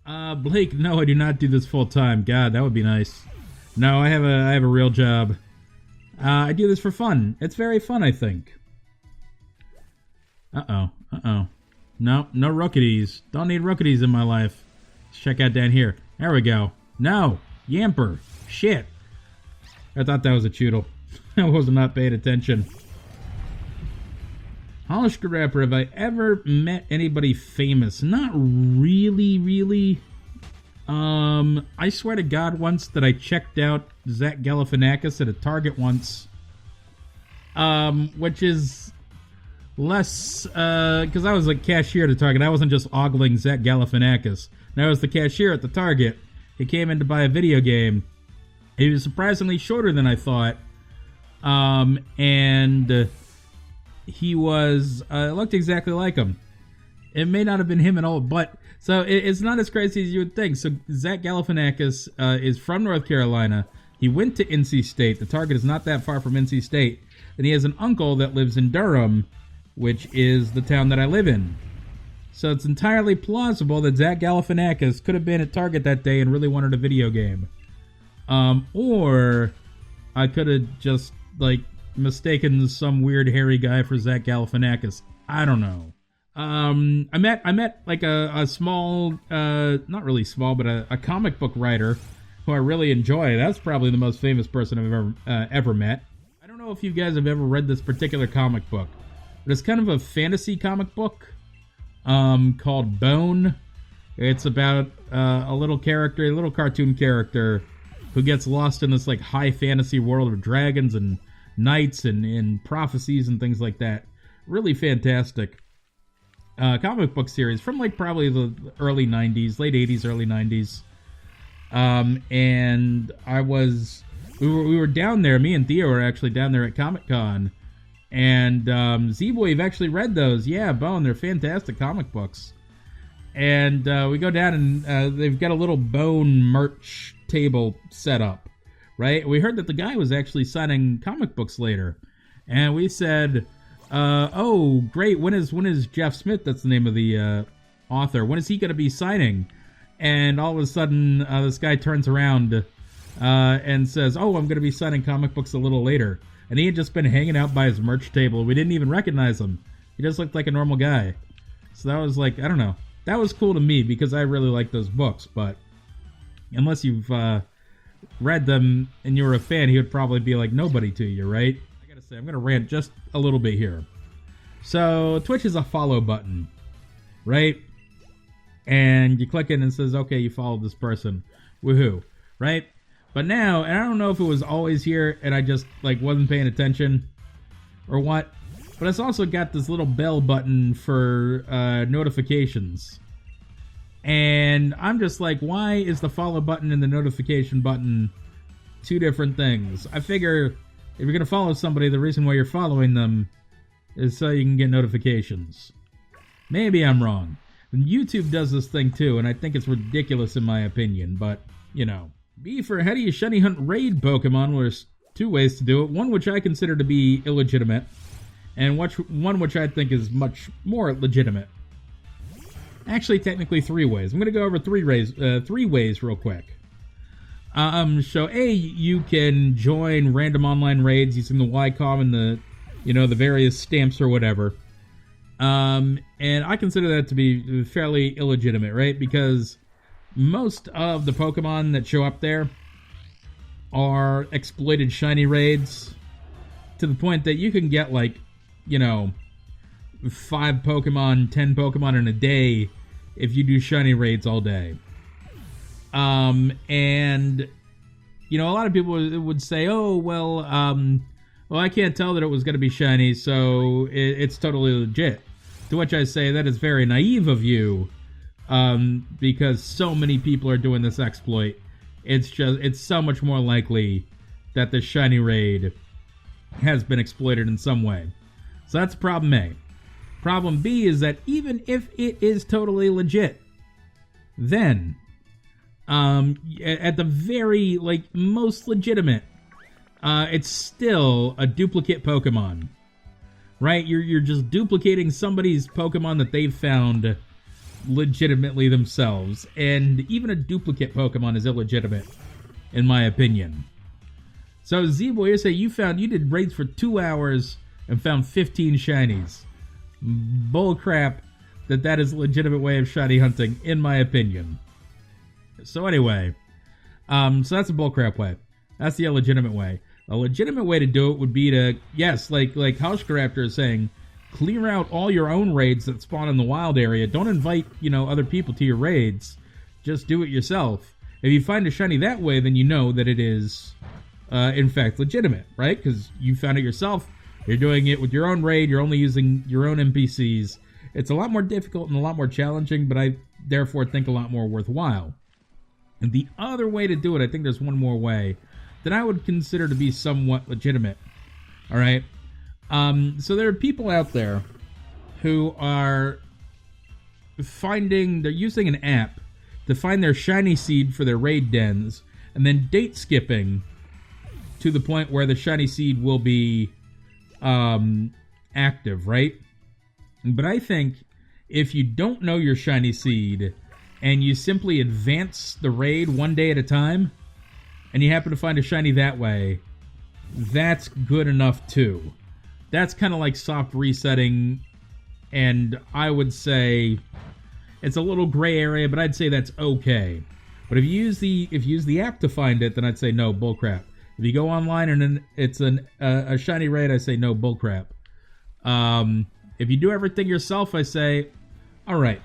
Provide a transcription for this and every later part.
Blake, no, I do not do this full time. God, that would be nice. No, I have a real job. I do this for fun. It's very fun, I think. Uh-oh. No rookies. Don't need rookies in my life. Let's check out down here. There we go. No! Yamper. Shit. I thought that was a Chewtle. I was not paying attention. Hollow Scrapper, have I ever met anybody famous? Not really. I swear to God once that I checked out Zach Galifianakis at a Target once. Which is less, because I was a cashier at a Target. I wasn't just ogling Zach Galifianakis. I was the cashier at the Target. He came in to buy a video game. He was surprisingly shorter than I thought. And he was, looked exactly like him. It may not have been him at all, but, so it's not as crazy as you would think. So Zach Galifianakis is from North Carolina. He went to NC State. The Target is not that far from NC State. And he has an uncle that lives in Durham, which is the town that I live in. So it's entirely plausible that Zach Galifianakis could have been at Target that day and really wanted a video game. Or I could have just, like, mistaken some weird hairy guy for Zach Galifianakis. I don't know. I met like a small, not really small, but a comic book writer who I really enjoy. That's probably the most famous person I've ever met. I don't know if you guys have ever read this particular comic book, but it's kind of a fantasy comic book, called Bone. It's about, a little cartoon character who gets lost in this, like, high fantasy world of dragons and knights and prophecies and things like that. Really fantastic comic book series from, like, probably the early 90s, late 80s, early 90s. And we were down there, me and Theo were actually down there at Comic-Con, and Z-Boy, you've actually read those. Yeah, Bone, they're fantastic comic books. And we go down and they've got a little Bone merch table set up, right? We heard that the guy was actually signing comic books later, and we said, oh, great, when is Jeff Smith, that's the name of the author, when is he going to be signing? And all of a sudden, this guy turns around and says, oh, I'm going to be signing comic books a little later. And he had just been hanging out by his merch table. We didn't even recognize him. He just looked like a normal guy. So that was like, I don't know. That was cool to me because I really like those books, but unless you've read them and you're a fan, he would probably be like nobody to you, right? I gotta say, I'm gonna rant just a little bit here. So Twitch is a follow button, right? And you click it and it says, okay, you followed this person. Woohoo, right? But now, and I don't know if it was always here and I just like wasn't paying attention or what, but it's also got this little bell button for notifications. And I'm just like, why is the follow button and the notification button two different things? I figure if you're going to follow somebody, the reason why you're following them is so you can get notifications. Maybe I'm wrong. And YouTube does this thing too, and I think it's ridiculous in my opinion, but, you know. B for how do you shiny hunt raid Pokemon? Well, there's two ways to do it. One which I consider to be illegitimate, and one which I think is much more legitimate. Actually, technically three ways. I'm going to go over three ways real quick. So A, you can join random online raids using the YCOM and the various stamps or whatever. And I consider that to be fairly illegitimate, right? Because most of the Pokemon that show up there are exploited shiny raids to the point that you can get, like, 5 Pokemon, 10 Pokemon in a day if you do shiny raids all day. And, a lot of people would say, oh, well, I can't tell that it was going to be shiny, so it's totally legit. To which I say that is very naive of you, because so many people are doing this exploit. It's so much more likely that the shiny raid has been exploited in some way. So that's problem A. Problem B is that even if it is totally legit, then, at the very, most legitimate, it's still a duplicate Pokemon. Right? You're just duplicating somebody's Pokemon that they've found legitimately themselves, and even a duplicate Pokemon is illegitimate, in my opinion. So Z-Boy, you say you did raids for 2 hours and found 15 shinies. Bullcrap that is a legitimate way of shiny hunting, in my opinion. So anyway, so that's a bullcrap way. That's the illegitimate way. A legitimate way to do it would be to, yes, like Hauschkaraptor is saying, clear out all your own raids that spawn in the wild area. Don't invite, other people to your raids. Just do it yourself. If you find a shiny that way, then you know that it is, in fact, legitimate, right? Because you found it yourself. You're doing it with your own raid. You're only using your own NPCs. It's a lot more difficult and a lot more challenging, but I therefore think a lot more worthwhile. And the other way to do it, I think there's one more way that I would consider to be somewhat legitimate. All right? So there are people out there who are they're using an app to find their shiny seed for their raid dens, and then date skipping to the point where the shiny seed will be active, right? But I think if you don't know your shiny seed and you simply advance the raid one day at a time, and you happen to find a shiny that way, that's good enough too. That's kind of like soft resetting, and I would say it's a little gray area, but I'd say that's okay. But if you use the app to find it, then I'd say no, bullcrap. If you go online and it's a shiny raid, I say no, bullcrap. If you do everything yourself, I say, all right,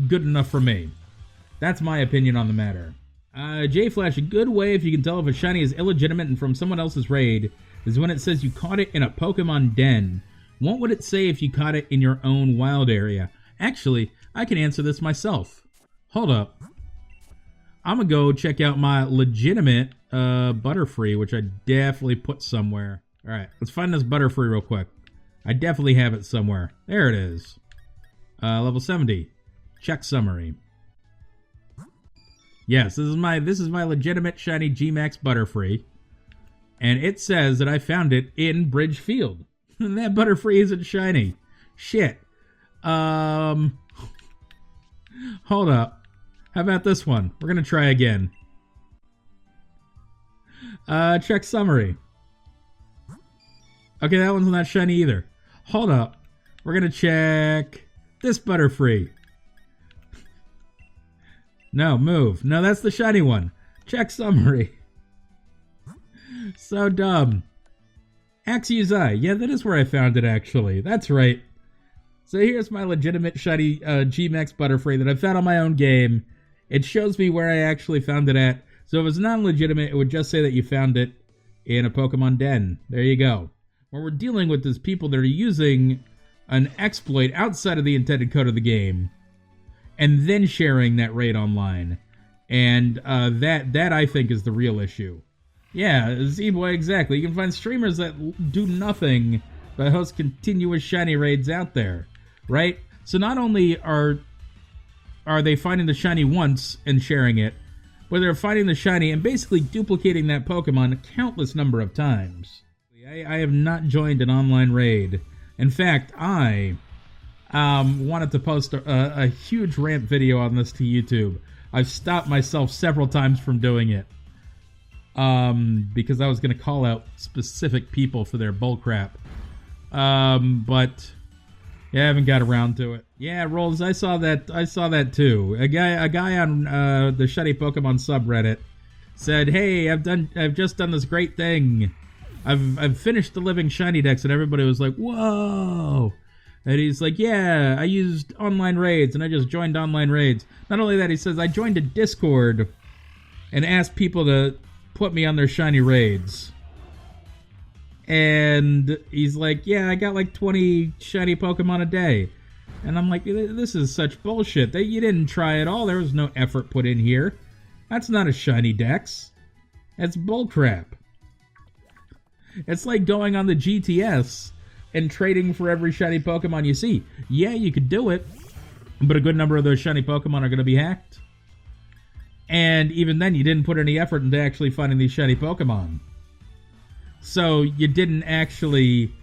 good enough for me. That's my opinion on the matter. J-Flash, a good way if you can tell if a shiny is illegitimate and from someone else's raid is when it says you caught it in a Pokemon den. What would it say if you caught it in your own wild area? Actually, I can answer this myself. Hold up. I'm gonna go check out my legitimate Butterfree, which I definitely put somewhere. Alright, let's find this Butterfree real quick. I definitely have it somewhere. There it is. Level 70. Check summary. Yes, this is my legitimate shiny G-Max Butterfree. And it says that I found it in Bridgefield. That Butterfree isn't shiny. Shit. Hold up. How about this one? We're gonna try again. Check summary. Okay, that one's not shiny either. Hold up. We're gonna check this Butterfree. No, move. No, that's the shiny one. Check summary. So dumb. Axe's Eye. Yeah, that is where I found it, actually. That's right. So here's my legitimate shiny G-Max Butterfree that I found on my own game. It shows me where I actually found it at. So if it's non-legitimate, it would just say that you found it in a Pokemon den. There you go. What we're dealing with is people that are using an exploit outside of the intended code of the game and then sharing that raid online. And that I think is the real issue. Yeah, Z-Boy, exactly. You can find streamers that do nothing but host continuous shiny raids out there, right? So not only are they finding the shiny once and sharing it, but they're finding the shiny and basically duplicating that Pokemon a countless number of times. I have not joined an online raid. In fact, I wanted to post a huge rant video on this to YouTube. I've stopped myself several times from doing it. Because I was going to call out specific people for their bullcrap. But yeah, I haven't got around to it. Yeah, Rolls, I saw that too. A guy on the Shiny Pokemon subreddit said, "Hey, I've just done this great thing. I've finished the living shiny decks," and everybody was like, "Whoa!" And he's like, "Yeah, I used online raids, and I just joined online raids." Not only that, he says, "I joined a Discord and asked people to put me on their shiny raids." And he's like, "Yeah, I got like 20 shiny Pokemon a day." And I'm like, this is such bullshit. You didn't try at all. There was no effort put in here. That's not a shiny dex. That's bullcrap. It's like going on the GTS and trading for every shiny Pokemon you see. Yeah, you could do it, but a good number of those shiny Pokemon are going to be hacked. And even then, you didn't put any effort into actually finding these shiny Pokemon. So you didn't actually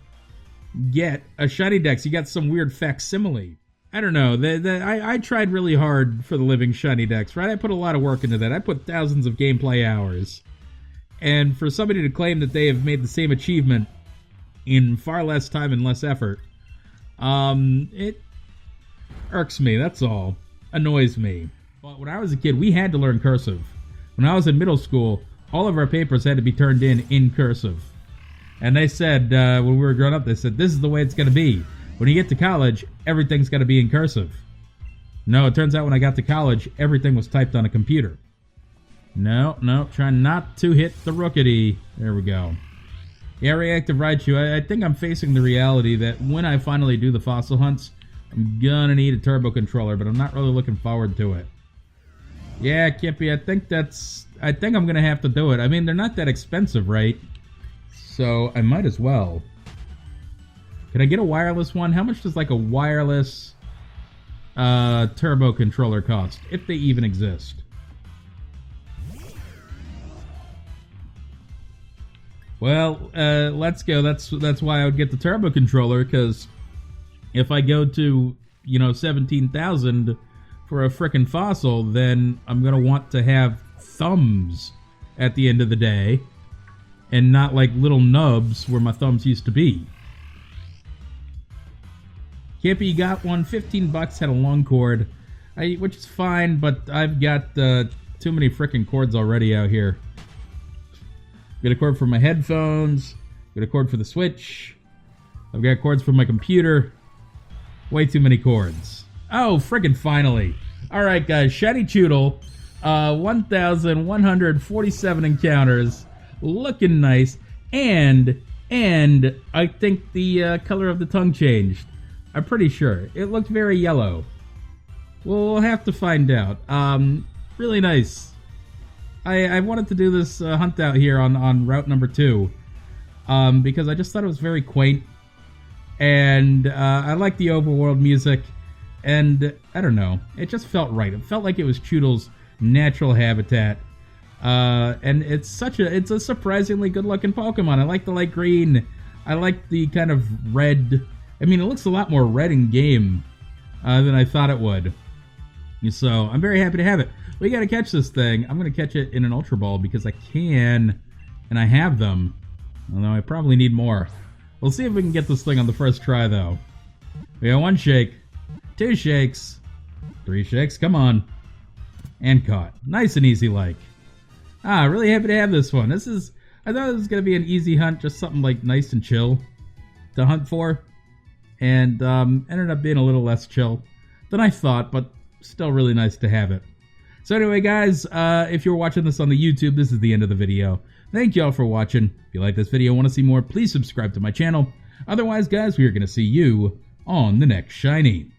get a shiny dex. You got some weird facsimile. I don't know. I tried really hard for the living shiny decks, right? I put a lot of work into that. I put thousands of gameplay hours. And for somebody to claim that they have made the same achievement in far less time and less effort, it irks me, that's all. Annoys me. But when I was a kid, we had to learn cursive. When I was in middle school, all of our papers had to be turned in cursive. And they said, when we were growing up, they said, this is the way it's going to be. When you get to college, everything's got to be in cursive. No, it turns out when I got to college, everything was typed on a computer. No, try not to hit the rookety. There we go. Yeah, Reactive Raichu, I think I'm facing the reality that when I finally do the fossil hunts, I'm gonna need a turbo controller, but I'm not really looking forward to it. Yeah, Kippy, I think I'm gonna have to do it. I mean, they're not that expensive, right? So, I might as well. Can I get a wireless one? How much does, like, a wireless turbo controller cost? If they even exist. Well, let's go. That's why I would get the turbo controller, because if I go to, 17,000 for a frickin' fossil, then I'm gonna want to have thumbs at the end of the day, and not like little nubs where my thumbs used to be. Kippy got one, 15 bucks, had a long cord, which is fine, but I've got too many frickin' cords already out here. Got a cord for my headphones, got a cord for the Switch, I've got cords for my computer. Way too many cords. Oh, friggin' finally. Alright guys, Shiny Chewtle, 1,147 encounters, looking nice, and I think the color of the tongue changed. I'm pretty sure. It looked very yellow. We'll have to find out. Really nice. I wanted to do this hunt out here on route number 2, because I just thought it was very quaint, and I like the overworld music, and I don't know, it just felt right. It felt like it was Chewtle's natural habitat, and it's a surprisingly good looking Pokemon. I like the light green. I like the kind of red. I mean, it looks a lot more red in game than I thought it would. So, I'm very happy to have it. We gotta catch this thing. I'm gonna catch it in an Ultra Ball because I can, and I have them. Although I probably need more. We'll see if we can get this thing on the first try, though. We got 1 shake, 2 shakes, 3 shakes, come on. And caught. Nice and easy like. Really happy to have this one. I thought it was gonna be an easy hunt, just something like nice and chill to hunt for. And ended up being a little less chill than I thought, but still really nice to have it. So anyway, guys, if you're watching this on the YouTube, this is the end of the video. Thank you all for watching. If you like this video and want to see more, please subscribe to my channel. Otherwise, guys, we are going to see you on the next Shiny.